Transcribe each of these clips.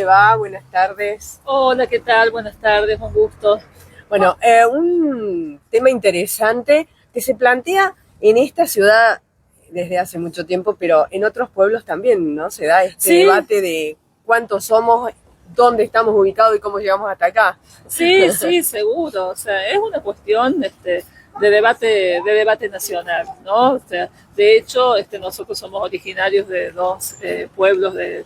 le va? Buenas tardes. Hola, ¿qué tal? Buenas tardes, un gusto. Bueno, un tema interesante que se plantea en esta ciudad desde hace mucho tiempo, pero en otros pueblos también, ¿no? Se da este debate de cuántos somos, dónde estamos ubicados y cómo llegamos hasta acá. Sí, seguro. O sea, es una cuestión de debate nacional, ¿no? O sea, de hecho, nosotros somos originarios de dos pueblos del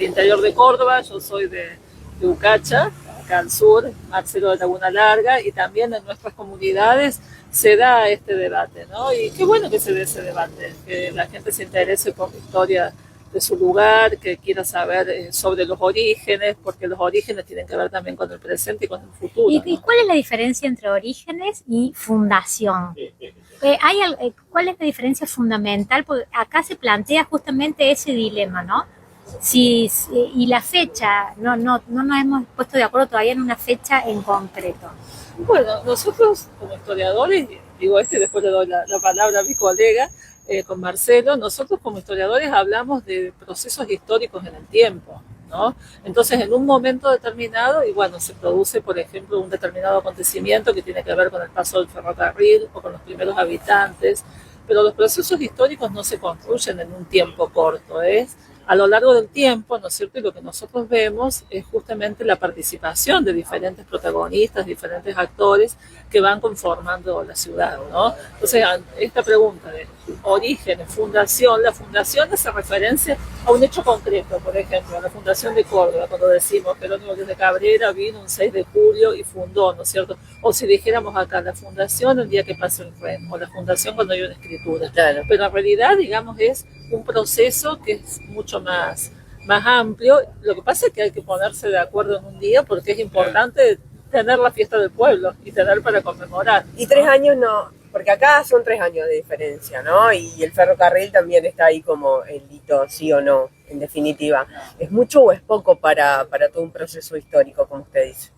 interior de Córdoba. Yo soy de Ucacha, acá al sur, Marcelo de Laguna Larga, y también en nuestras comunidades se da este debate, ¿no? Y qué bueno que se dé ese debate, que la gente se interese por la historia de su lugar, que quiera saber sobre los orígenes, porque los orígenes tienen que ver también con el presente y con el futuro. ¿Y cuál es la diferencia entre orígenes y fundación? ¿Cuál es la diferencia fundamental? Porque acá se plantea justamente ese dilema, ¿no? Y la fecha, no nos hemos puesto de acuerdo todavía en una fecha en concreto. Bueno, nosotros como historiadores, digo después le doy la palabra a mi colega, con Marcelo, nosotros como historiadores hablamos de procesos históricos en el tiempo, ¿no? Entonces, en un momento determinado, y bueno, se produce, por ejemplo, un determinado acontecimiento que tiene que ver con el paso del ferrocarril o con los primeros habitantes, pero los procesos históricos no se construyen en un tiempo corto, es a lo largo del tiempo, ¿no es cierto? Y lo que nosotros vemos es justamente la participación de diferentes protagonistas, diferentes actores que van conformando la ciudad, ¿no? Entonces, esta pregunta de origen, fundación, la fundación hace referencia a un hecho concreto, por ejemplo, a la fundación de Córdoba, cuando decimos Jerónimo de Cabrera vino un 6 de julio y fundó, ¿no es cierto? O si dijéramos acá, la fundación el día que pasa el tren, o la fundación cuando hay una escritura. Claro. Pero en realidad, digamos, es un proceso que es mucho más amplio. Lo que pasa es que hay que ponerse de acuerdo en un día porque es importante tener la fiesta del pueblo y tener para conmemorar. Y 3 años no, porque acá son 3 años de diferencia, ¿no? Y el ferrocarril también está ahí como el hito, sí o no, en definitiva. ¿Es mucho o es poco para todo un proceso histórico, como usted dice?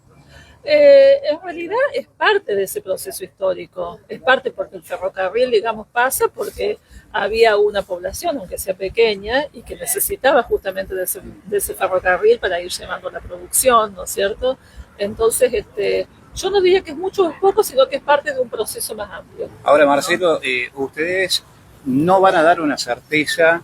En realidad es parte de ese proceso histórico, es parte porque el ferrocarril, digamos, pasa porque había una población, aunque sea pequeña, y que necesitaba justamente de ese ferrocarril para ir llevando la producción, ¿no es cierto? Entonces, yo no diría que es mucho o es poco, sino que es parte de un proceso más amplio. Ahora, Marcelo, ustedes no van a dar una certeza,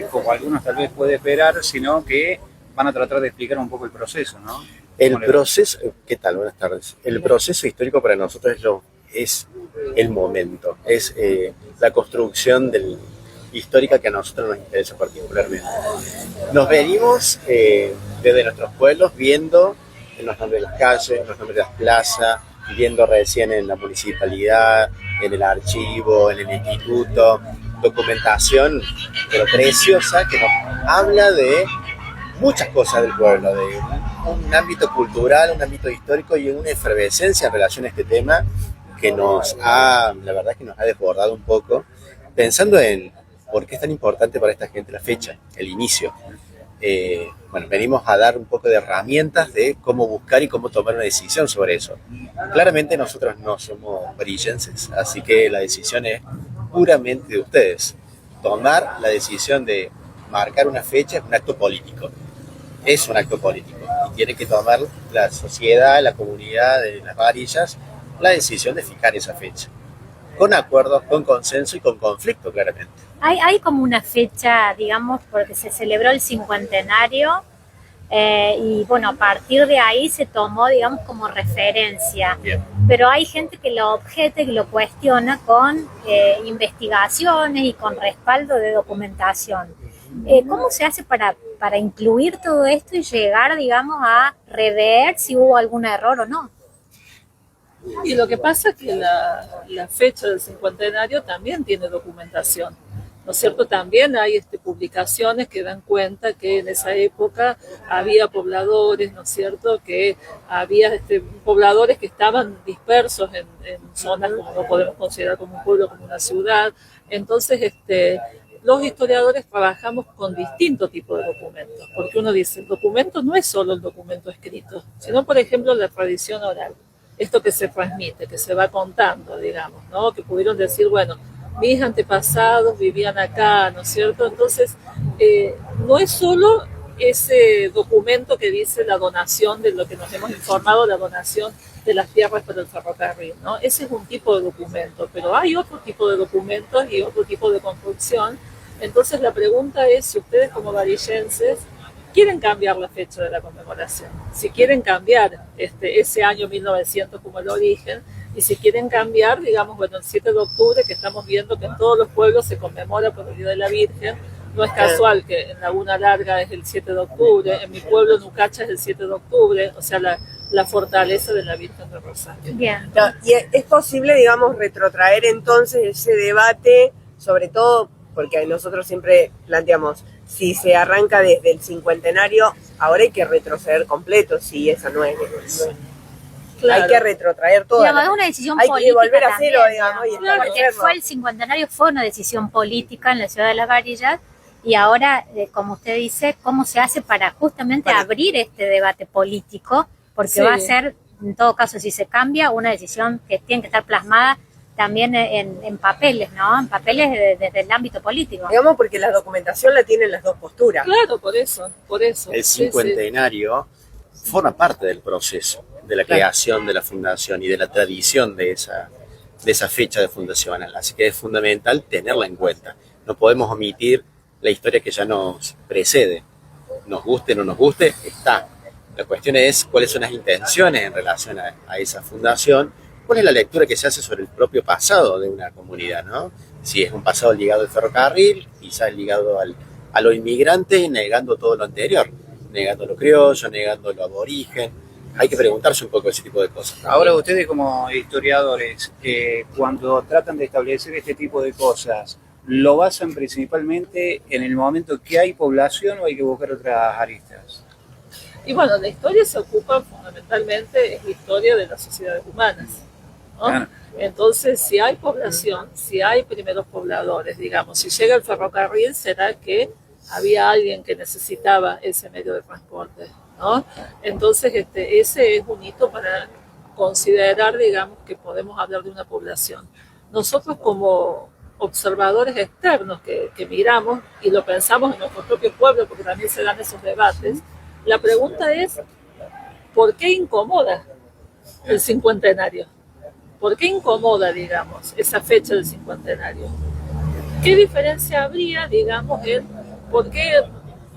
como algunos tal vez puede esperar, sino que van a tratar de explicar un poco el proceso, ¿no? El proceso, ¿qué tal? Buenas tardes. El proceso histórico para nosotros es el momento, es la construcción histórica que a nosotros nos interesa particularmente. Nos venimos desde nuestros pueblos viendo los nombres de las calles, los nombres de las plazas, viendo recién en la municipalidad, en el archivo, en el instituto, documentación pero preciosa que nos habla de muchas cosas del pueblo, de un ámbito cultural, un ámbito histórico y una efervescencia en relación a este tema que la verdad que nos ha desbordado un poco, pensando en por qué es tan importante para esta gente la fecha, el inicio. Bueno, venimos a dar un poco de herramientas de cómo buscar y cómo tomar una decisión sobre eso. Claramente nosotros no somos brillantes, así que la decisión es puramente de ustedes. Tomar la decisión de marcar una fecha es un acto político. Es un acto político y tiene que tomar la sociedad, la comunidad de las varillas la decisión de fijar esa fecha, con acuerdos, con consenso y con conflicto, claramente. Hay como una fecha, digamos, porque se celebró el cincuentenario y bueno, a partir de ahí se tomó, digamos, como referencia. Bien. Pero hay gente que lo objeta y que lo cuestiona con investigaciones y con respaldo de documentación. ¿Cómo se hace para incluir todo esto y llegar, digamos, a rever si hubo algún error o no? Y lo que pasa es que la fecha del cincuentenario también tiene documentación, ¿no es cierto? También hay publicaciones que dan cuenta que en esa época había pobladores, ¿no es cierto? Que había pobladores que estaban dispersos en zonas como no podemos considerar como un pueblo, como una ciudad. Entonces, los historiadores trabajamos con distintos tipos de documentos, porque uno dice, el documento no es solo el documento escrito, sino, por ejemplo, la tradición oral. Esto que se transmite, que se va contando, digamos, ¿no? Que pudieron decir, bueno, mis antepasados vivían acá, ¿no es cierto? Entonces, no es solo ese documento que dice la donación de lo que nos hemos informado, la donación de las tierras para el ferrocarril, ¿no? Ese es un tipo de documento, pero hay otro tipo de documentos y otro tipo de construcción. Entonces la pregunta es si ustedes como varillenses quieren cambiar la fecha de la conmemoración, si quieren cambiar ese año 1900 como el origen, y si quieren cambiar, digamos, bueno, el 7 de octubre, que estamos viendo que en todos los pueblos se conmemora por el Día de la Virgen. No es casual que en Laguna Larga es el 7 de octubre, en mi pueblo Nucacha es el 7 de octubre, o sea, la fortaleza de la Virgen de Rosario. Bien. No, y es posible, digamos, retrotraer entonces ese debate, sobre todo porque nosotros siempre planteamos, si se arranca desde el cincuentenario, ahora hay que retroceder completo, si esa no es. Claro. Hay que retrotraer todo. Digamos, es una decisión hay política que volver a cero, también, digamos, y porque establecerlo. fue el cincuentenario, fue una decisión política en la ciudad de Las Varillas, y ahora, como usted dice, ¿cómo se hace para justamente abrir este debate político? Porque Sí. va a ser, en todo caso, si se cambia, una decisión que tiene que estar plasmada también en papeles, ¿no? En papeles desde el ámbito político. Digamos, porque la documentación la tienen las dos posturas. Claro, por eso. El Sí, cincuentenario forma parte del proceso de la creación de la fundación y de la tradición de esa fecha de fundacional. Así que es fundamental tenerla en cuenta. No podemos omitir la historia que ya nos precede. Nos guste o no nos guste, está. La cuestión es cuáles son las intenciones en relación a esa fundación, cuál es la lectura que se hace sobre el propio pasado de una comunidad, ¿no? Si es un pasado ligado al ferrocarril, quizás ligado a lo inmigrante, negando todo lo anterior, negando lo criollo, negando lo aborigen. Hay que preguntarse un poco ese tipo de cosas. Ahora ustedes como historiadores, cuando tratan de establecer este tipo de cosas, ¿lo basan principalmente en el momento que hay población o hay que buscar otras aristas? Y bueno, la historia se ocupa fundamentalmente, es la historia de las sociedades humanas, ¿no? Claro. Entonces, si hay población, si hay primeros pobladores, digamos, si llega el ferrocarril, será que había alguien que necesitaba ese medio de transporte, ¿no? Entonces, ese es un hito para considerar, digamos, que podemos hablar de una población. Nosotros como observadores externos que miramos y lo pensamos en nuestro propio pueblo, porque también se dan esos debates, la pregunta es, ¿por qué incomoda el cincuentenario? ¿Por qué incomoda, digamos, esa fecha del cincuentenario? ¿Qué diferencia habría, digamos, en por qué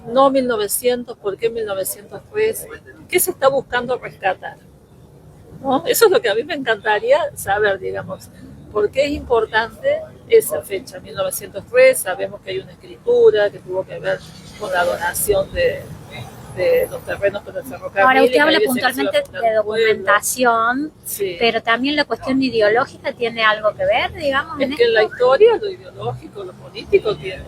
no 1900, por qué 1903? ¿Qué se está buscando rescatar? ¿No? Eso es lo que a mí me encantaría saber, digamos, por qué es importante esa fecha, 1903. Sabemos que hay una escritura que tuvo que ver con la donación de los terrenos para el ferrocarril. Ahora, usted y habla ahí se puntualmente iba a fundar de un pueblo. documentación, Sí. pero también la cuestión ideológica tiene algo que ver, digamos, en Es que en la esto. historia lo ideológico, lo político tiene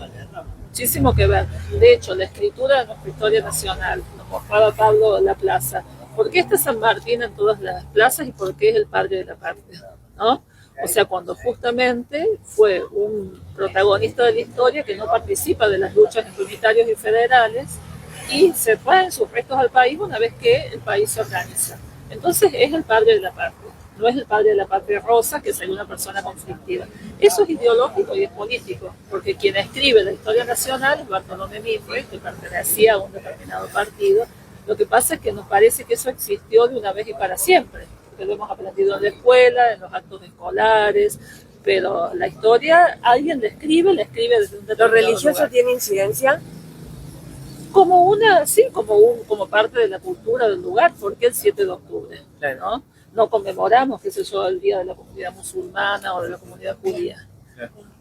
muchísimo que ver. De hecho, la escritura de nuestra historia nacional, nos mostraba Pablo La Plaza. ¿Por qué está San Martín en todas las plazas y por qué es el padre de la patria? ¿No? O sea, cuando justamente fue un protagonista de la historia que no participa de las luchas entre unitarios y federales y se traen sus restos al país una vez que el país se organiza. Entonces es el padre de la patria. No es el padre de la patria rosa, que sería una persona conflictiva. Eso es ideológico y es político, porque quien escribe la historia nacional es Bartolomé Mitre, que pertenecía a un determinado partido. Lo que pasa es que nos parece que eso existió de una vez y para siempre, porque lo hemos aprendido en la escuela, en los actos escolares, pero la historia alguien la escribe desde un ¿Lo determinado religioso lugar. tiene incidencia? Como una, sí, como parte de la cultura del lugar, porque el 7 de octubre, Claro. ¿no? No conmemoramos, qué sé yo, el día de la comunidad musulmana o de la comunidad judía.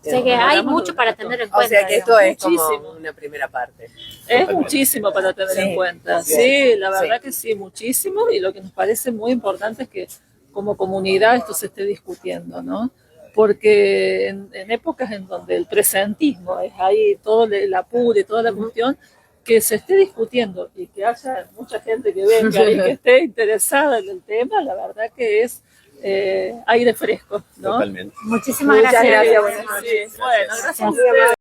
O sea que hay mucho para tener en O cuenta. sea que esto digamos. es como Muchísimo. una primera parte. Es muchísimo para tener Sí. en cuenta. Bien. Sí, la verdad Sí. que sí, muchísimo. Y lo que nos parece muy importante es que como comunidad esto se esté discutiendo, ¿no? Porque en épocas en donde el presentismo es ahí, todo el apuro y toda la cuestión, que se esté discutiendo y que haya mucha gente que venga y que esté interesada en el tema, la verdad que es aire fresco, ¿no? Totalmente. Muchísimas Muchas gracias. gracias, buenas noches. Sí, bueno, gracias a Muy ustedes. amable.